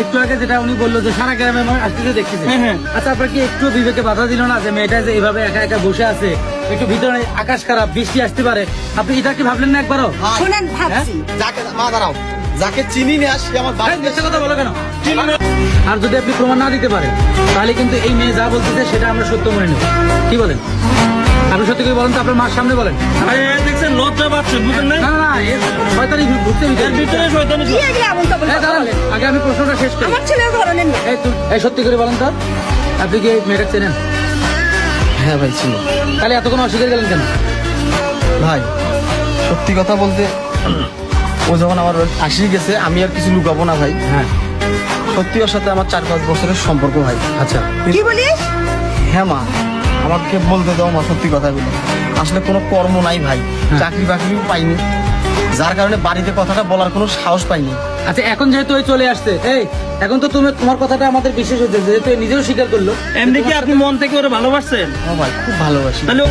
একটু আগে যেটা উনি বললো যে সারা গ্রামে আসতে দেখতেছে। আচ্ছা, আপনার কি একটু বিবেকে বাধা দিল না যে মেয়েটা যে এভাবে একা একা বসে আছে, একটু ভিতরে আকাশ খারাপ, বৃষ্টি আসতে পারে, আপনি এটা কি ভাবলেন না একবারও? শুনেন ভাবছি যাকে মা দাঁড়াও, যাকে চিনি না সে আমার বাড়ি মিথ্যা কথা বলো কেন? আর যদি আপনি প্রমাণ না দিতে পারেন তাহলে কিন্তু এই মেয়ে যা বলতেছে সেটা আমরা সত্য মনে নেব। কি বলেন? আপনি সত্যি করে বলেন তো, আপনার মার সামনে বলেন। দেখছেন লজ্জা পাচ্ছে, বুঝলেন না? না না, শয়তানি ঢুকতে ভিতরে শয়তানি কি আগে এমন তখন কথা বলেন? আগে আমি প্রশ্নটা শেষ করি। আমার ছেলের ধরনের না। এই সত্যি করে বলেন তো, আপনি কি এই মেয়েটা চেনেন? হ্যাঁ ভাই ছিল। তাহলে এতক্ষণ অস্বীকার গেলেন কেন? ভাই সত্যি কথা বলতে ও যখন আমার আসি গেছে, আমি আর কিছু লুকাবো না ভাই। হ্যাঁ, সত্যি ওর সাথে আমার 4-5 বছরের সম্পর্ক ভাই। আচ্ছা। কি বলিস? হ্যাঁ মা, আমাকে বলতে দাও মা, সত্যি কথাগুলো। আসলে কোনো কর্ম নাই ভাই, চাকরি বাকরিও পাইনি, যার কারণে বাড়িতে কথাটা বলার কোনো সাহস পাইনি। আচ্ছা, এখন যেহেতু ওই চলে আসছে, এই এখন তো তোমার কথাটা আমাদের বিশেষ হচ্ছে, যেহেতু নিজেও স্বীকার করলো। এমনি কি আপনি মন থেকে ওরা ভালোবাসছেন? হ্যাঁ ভাই, খুব ভালোবাসি। তাহলে